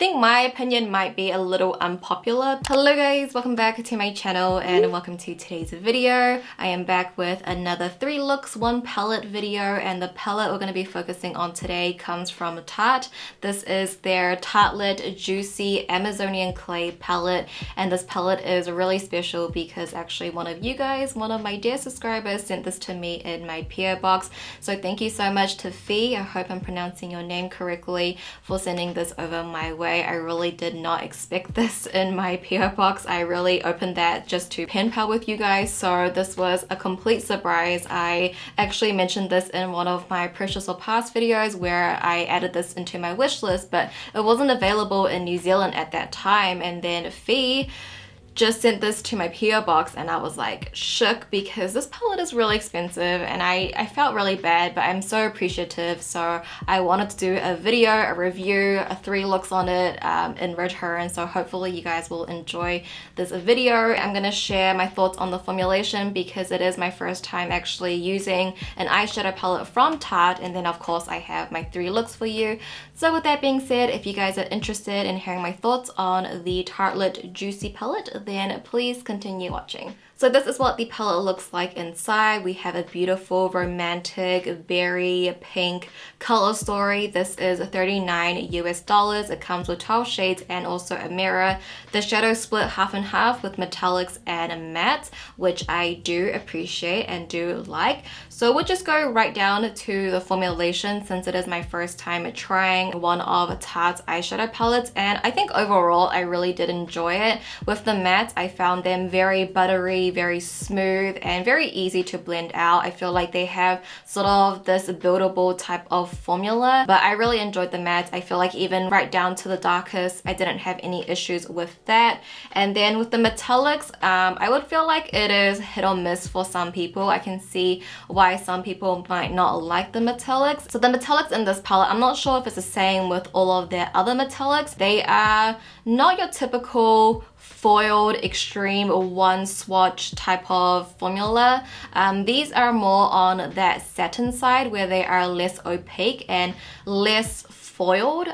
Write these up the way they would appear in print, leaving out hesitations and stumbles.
think my opinion might be a little unpopular. Hello guys, welcome back to my channel and welcome to today's video. I am back with another 3 looks 1 palette video, and the palette we're going to be focusing on today comes from Tarte. This is their Tartelette Juicy Amazonian Clay palette, and this palette is really special because actually one of you guys, one of my dear subscribers, sent this to me in my PO box. So thank you so much to Fee, I hope I'm pronouncing your name correctly, for sending this over my way. I really did not expect this in my PO box. I really opened that just to pen pal with you guys, so this was a complete surprise. I actually mentioned this in one of my purchase or pass videos where I added this into my wish list, but it wasn't available in New Zealand at that time, and then Fee just sent this to my PO box and I was like shook because this palette is really expensive and I felt really bad, but I'm so appreciative, so I wanted to do a video, a review, 3 looks on it in return, so hopefully you guys will enjoy this video. I'm gonna share my thoughts on the formulation because it is my first time actually using an eyeshadow palette from Tarte, and then of course I have my 3 looks for you. So with that being said, if you guys are interested in hearing my thoughts on the Tartelette Juicy palette, then please continue watching. So this is what the palette looks like inside. We have a beautiful romantic berry pink color story. This is $39 US. It comes with 12 shades and also a mirror. The shadows split half and half with metallics and mattes, which I do appreciate and do like. So we'll just go right down to the formulation since it is my first time trying one of Tarte's eyeshadow palettes, and I think overall I really did enjoy it. With the mattes, I found them very buttery, very smooth, and very easy to blend out. I feel like they have sort of this buildable type of formula, but I really enjoyed the mattes. I feel like even right down to the darkest, I didn't have any issues with that. And then with the metallics, I would feel like it is hit or miss for some people. I can see why some people might not like the metallics. So the metallics in this palette, I'm not sure if it's the same with all of their other metallics. They are not your typical foiled extreme one swatch type of formula. These are more on that satin side where they are less opaque and less foiled.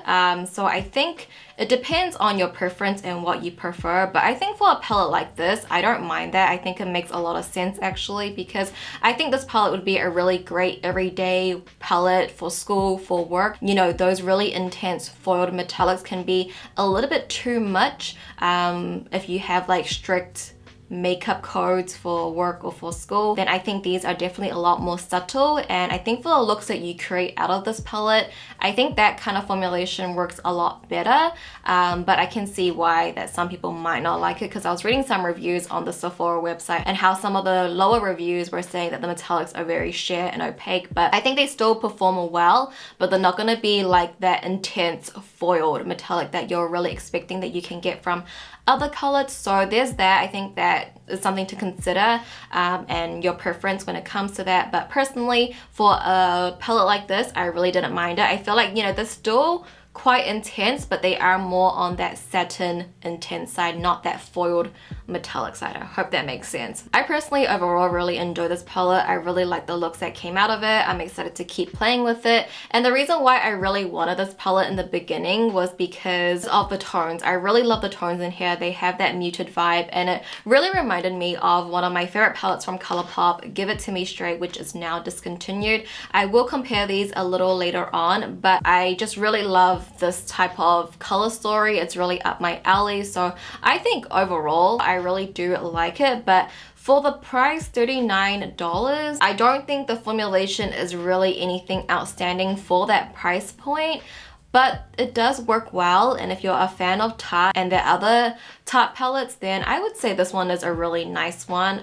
So I think it depends on your preference and what you prefer, but I think for a palette like this, I don't mind that. I think it makes a lot of sense actually, because I think this palette would be a really great everyday palette for school, for work. You know, those really intense foiled metallics can be a little bit too much if you have like strict makeup codes for work or for school. Then I think these are definitely a lot more subtle, and I think for the looks that you create out of this palette, I think that kind of formulation works a lot better, but I can see why that some people might not like it, because I was reading some reviews on the Sephora website and how some of the lower reviews were saying that the metallics are very sheer and opaque, but I think they still perform well, but they're not going to be like that intense foiled metallic that you're really expecting that you can get from other colors. So there's that. I think that is something to consider and your preference when it comes to that. But personally, for a palette like this, I really didn't mind it. I feel like, you know, they're still quite intense, but they are more on that satin intense side, not that foiled metallic side. I hope that makes sense. I personally overall really enjoy this palette. I really like the looks that came out of it. I'm excited to keep playing with it, and the reason why I really wanted this palette in the beginning was because of the tones. I really love the tones in here. They have that muted vibe, and it really reminded me of one of my favorite palettes from ColourPop, Give It To Me Straight, which is now discontinued. I will compare these a little later on, but I just really love this type of color story. It's really up my alley, so I think overall I really do like it. But for the price, $39, I don't think the formulation is really anything outstanding for that price point, but it does work well. And if you're a fan of Tarte and their other Tarte palettes, then I would say this one is a really nice one.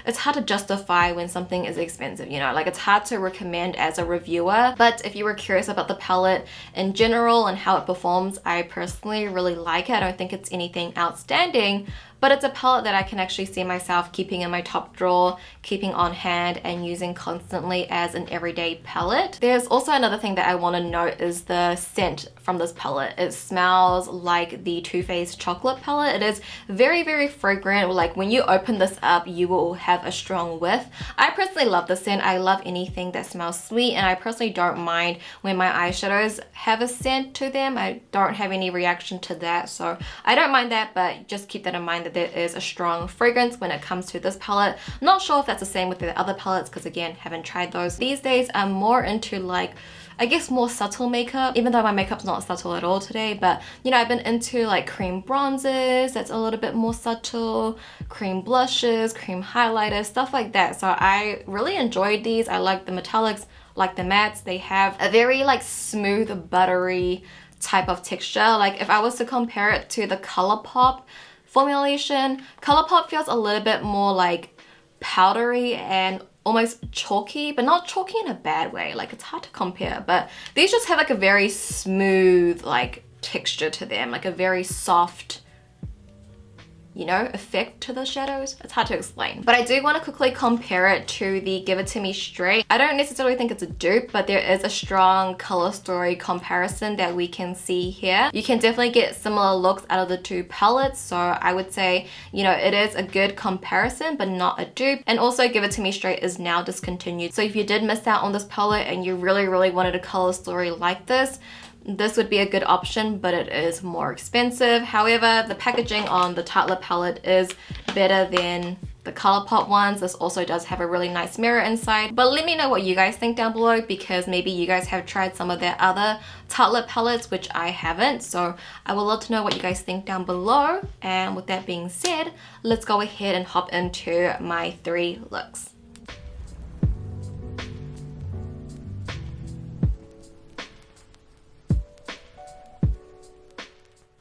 It's hard to justify when something is expensive, you know, like it's hard to recommend as a reviewer. But if you were curious about the palette in general and how it performs, I personally really like it. I don't think it's anything outstanding, but it's a palette that I can actually see myself keeping in my top drawer, keeping on hand, and using constantly as an everyday palette. There's also another thing that I want to note is the scent from this palette. It smells like the Too Faced chocolate palette. It is very, very fragrant. Like when you open this up, you will have a strong whiff. I personally love the scent. I love anything that smells sweet, and I personally don't mind when my eyeshadows have a scent to them. I don't have any reaction to that, so I don't mind that, but just keep that in mind that there is a strong fragrance when it comes to this palette. Not sure if that's the same with the other palettes because again, haven't tried those. These days I'm more into like, I guess, more subtle makeup, even though my makeup's not subtle at all today. But you know, I've been into like cream bronzers that's a little bit more subtle, cream blushes, cream highlighters, stuff like that. So I really enjoyed these. I like the metallics, like the mattes. They have a very like smooth, buttery type of texture. Like if I was to compare it to the ColourPop formulation, ColourPop feels a little bit more like powdery and almost chalky, but not chalky in a bad way. Like it's hard to compare, but these just have like a very smooth like texture to them, like a very soft, you know, effect to the shadows. It's hard to explain, but I do want to quickly compare it to the Give It To Me Straight. I don't necessarily think it's a dupe, but there is a strong color story comparison that we can see here. You can definitely get similar looks out of the two palettes, so I would say, you know, it is a good comparison, but not a dupe. And also Give It To Me Straight is now discontinued, so if you did miss out on this palette and you really wanted a color story like this would be a good option, but it is more expensive. However, the packaging on the Tartelette palette is better than the ColourPop ones. This also does have a really nice mirror inside. But let me know what you guys think down below, because maybe you guys have tried some of their other Tartelette palettes, which I haven't. So I would love to know what you guys think down below. And with that being said, let's go ahead and hop into my 3 looks.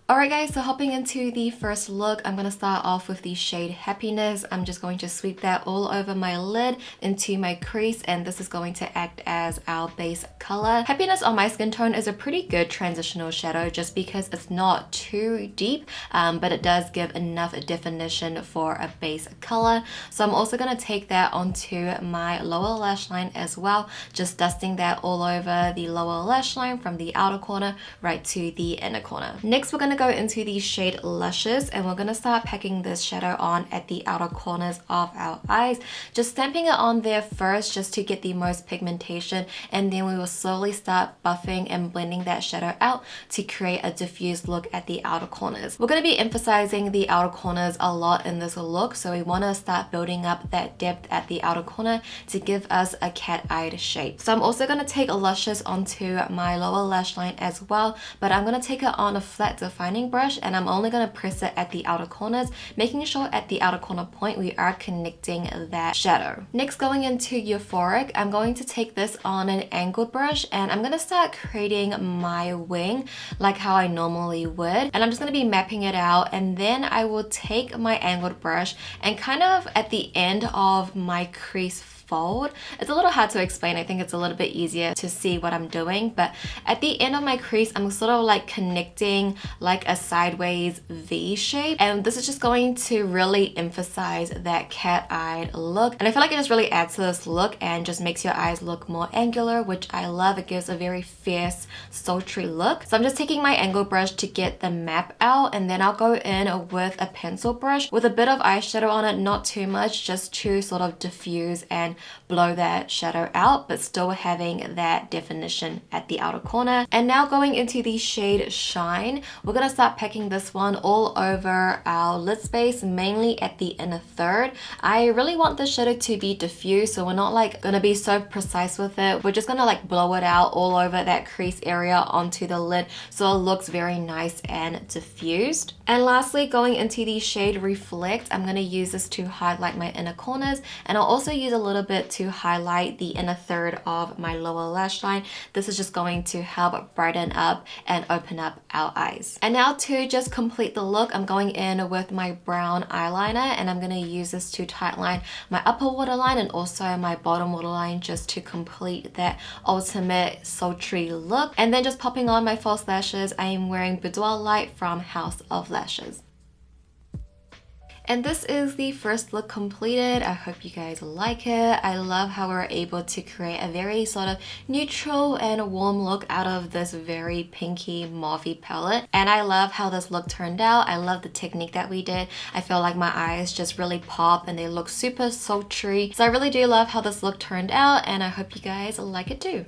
Alright guys, so hopping into the first look, I'm going to start off with the shade Happiness. I'm just going to sweep that all over my lid into my crease, and this is going to act as our base color. Happiness on my skin tone is a pretty good transitional shadow just because it's not too deep, but it does give enough definition for a base color. So I'm also going to take that onto my lower lash line as well, just dusting that all over the lower lash line from the outer corner right to the inner corner. Next, we're going to go into the shade Luscious, and we're going to start packing this shadow on at the outer corners of our eyes, just stamping it on there first just to get the most pigmentation, and then we will slowly start buffing and blending that shadow out to create a diffused look at the outer corners. We're going to be emphasizing the outer corners a lot in this look, so we want to start building up that depth at the outer corner to give us a cat-eyed shape. So I'm also going to take Luscious onto my lower lash line as well, but I'm going to take it on a flat defining brush, and I'm only going to press it at the outer corners, making sure at the outer corner point we are connecting that shadow. Next, going into Euphoric, I'm going to take this on an angled brush, and I'm going to start creating my wing like how I normally would, and I'm just going to be mapping it out, and then I will take my angled brush and kind of at the end of my crease fold. It's a little hard to explain. I think it's a little bit easier to see what I'm doing, but at the end of my crease, I'm sort of like connecting like a sideways V shape, and this is just going to really emphasize that cat-eyed look, and I feel like it just really adds to this look and just makes your eyes look more angular, which I love. It gives a very fierce, sultry look. So I'm just taking my angled brush to get the map out, and then I'll go in with a pencil brush with a bit of eyeshadow on it, not too much, just to sort of diffuse and blow that shadow out, but still having that definition at the outer corner. And now going into the shade Shine, we're going to start packing this one all over our lid space, mainly at the inner third. I really want the shadow to be diffused, so we're not like going to be so precise with it. We're just going to like blow it out all over that crease area onto the lid, so it looks very nice and diffused. And lastly, going into the shade Reflect, I'm going to use this to highlight my inner corners, and I'll also use a little bit to highlight the inner third of my lower lash line. This is just going to help brighten up and open up our eyes. And now to just complete the look, I'm going in with my brown eyeliner, and I'm going to use this to tightline my upper waterline and also my bottom waterline just to complete that ultimate sultry look. And then just popping on my false lashes, I am wearing Boudoir Light from House of Lashes. And this is the first look completed. I hope you guys like it. I love how we're able to create a very sort of neutral and warm look out of this very pinky mauvey palette. And I love how this look turned out. I love the technique that we did. I feel like my eyes just really pop and they look super sultry. So I really do love how this look turned out, and I hope you guys like it too.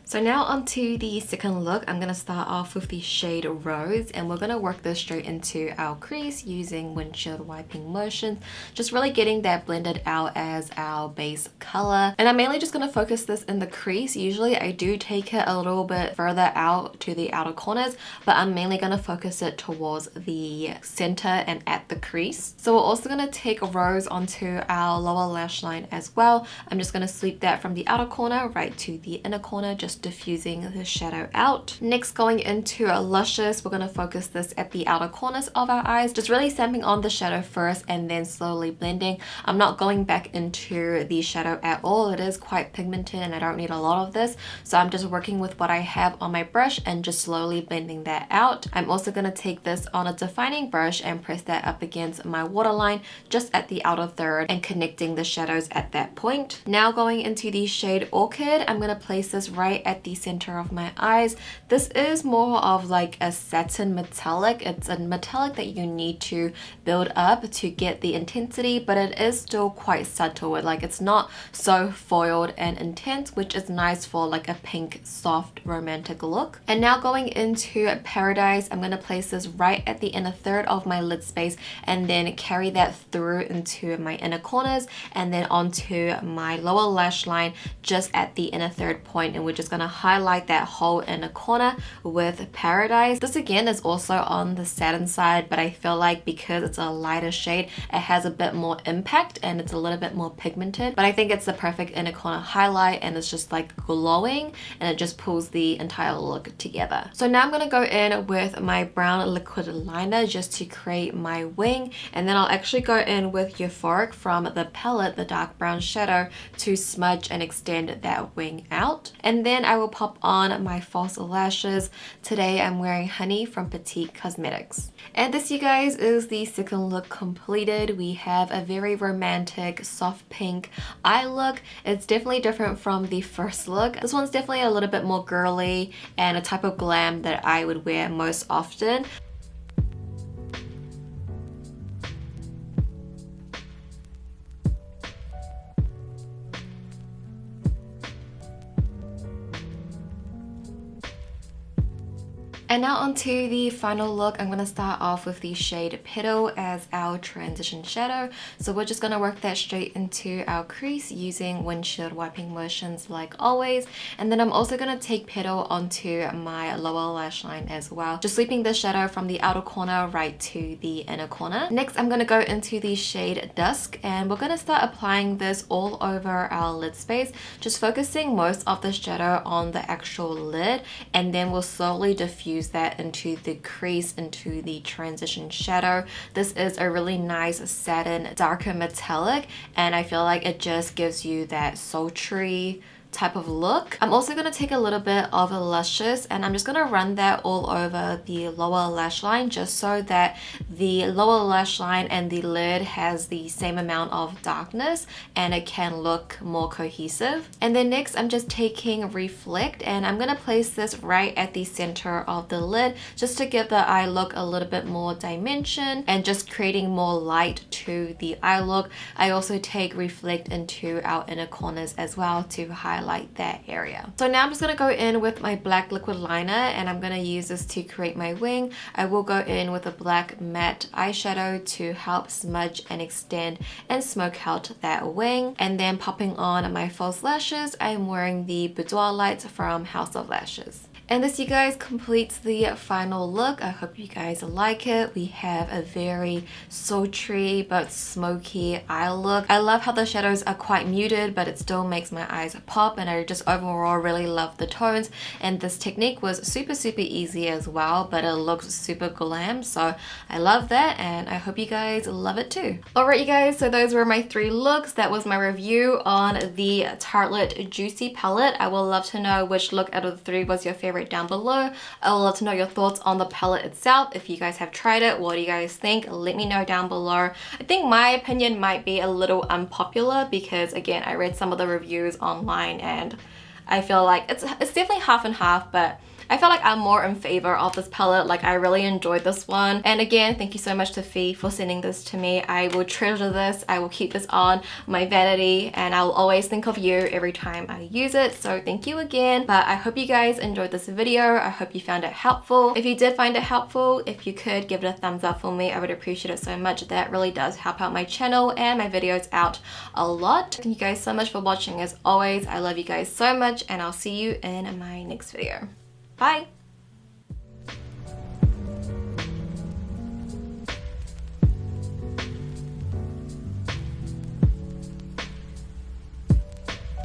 So now onto the second look. I'm going to start off with the shade Rose, and we're going to work this straight into our crease using windshield wiping motions, just really getting that blended out as our base color. And I'm mainly just going to focus this in the crease. Usually I do take it a little bit further out to the outer corners, but I'm mainly going to focus it towards the center and at the crease. So we're also going to take Rose onto our lower lash line as well. I'm just going to sweep that from the outer corner right to the inner corner, just diffusing the shadow out. Next, going into a Luscious, we're going to focus this at the outer corners of our eyes, just really stamping on the shadow first and then slowly blending. I'm not going back into the shadow at all. It is quite pigmented and I don't need a lot of this, so I'm just working with what I have on my brush and just slowly blending that out. I'm also going to take this on a defining brush and press that up against my waterline just at the outer third and connecting the shadows at that point. Now going into the shade Orchid, I'm going to place this right at the center of my eyes. This is more of like a satin metallic. It's a metallic that you need to build up to get the intensity, but it is still quite subtle. It's not so foiled and intense, which is nice for like a pink, soft, romantic look. And now going into Paradise, I'm going to place this right at the inner third of my lid space and then carry that through into my inner corners and then onto my lower lash line just at the inner third point, and we're just going to highlight that whole inner corner with Paradise. This again is also on the satin side, but I feel like because it's a lighter shade, it has a bit more impact and it's a little bit more pigmented, but I think it's the perfect inner corner highlight and it's just like glowing and it just pulls the entire look together. So now I'm going to go in with my brown liquid liner just to create my wing, and then I'll actually go in with Euphoric from the palette, the dark brown shadow, to smudge and extend that wing out. And then I will pop on my false lashes. Today I'm wearing Honey from Petite Cosmetics. And this, you guys, is the second look completed. We have a very romantic soft pink eye look. It's definitely different from the first look. This one's definitely a little bit more girly and a type of glam that I would wear most often. And now onto the final look. I'm going to start off with the shade Petal as our transition shadow. So we're just going to work that straight into our crease using windshield wiping motions like always. And then I'm also going to take Petal onto my lower lash line as well, just sweeping the shadow from the outer corner right to the inner corner. Next, I'm going to go into the shade Dusk, and we're going to start applying this all over our lid space, just focusing most of the shadow on the actual lid, and then we'll slowly diffuse that into the crease, into the transition shadow. This is a really nice satin darker metallic, and I feel like it just gives you that sultry type of look. I'm also going to take a little bit of a Luscious and I'm just going to run that all over the lower lash line, just so that the lower lash line and the lid has the same amount of darkness and it can look more cohesive. And then next I'm just taking Reflect and I'm going to place this right at the center of the lid just to give the eye look a little bit more dimension and just creating more light to the eye look. I also take Reflect into our inner corners as well to highlight that area. So now I'm just going to go in with my black liquid liner and I'm going to use this to create my wing. I will go in with a black matte eyeshadow to help smudge and extend and smoke out that wing. And then popping on my false lashes, I'm wearing the Boudoir Lite from House of Lashes. And this, you guys, completes the final look. I hope you guys like it. We have a very sultry but smoky eye look. I love how the shadows are quite muted, but it still makes my eyes pop, and I just overall really love the tones. And this technique was super easy as well, but it looks super glam, so I love that, and I hope you guys love it too. Alright, you guys, so those were my 3 looks. That was my review on the Tartelette Juicy palette. I would love to know which look out of the 3 was your favorite down below. I would love to know your thoughts on the palette itself. If you guys have tried it, what do you guys think? Let me know down below. I think my opinion might be a little unpopular because, again, I read some of the reviews online and I feel like it's definitely half and half, but I feel like I'm more in favor of this palette. Like, I really enjoyed this one. And again, thank you so much to Fee for sending this to me. I will treasure this. I will keep this on my vanity, and I will always think of you every time I use it. So thank you again. But I hope you guys enjoyed this video. I hope you found it helpful. If you did find it helpful, if you could give it a thumbs up for me, I would appreciate it so much. That really does help out my channel and my videos out a lot. Thank you guys so much for watching. As always, I love you guys so much, and I'll see you in my next video. Bye!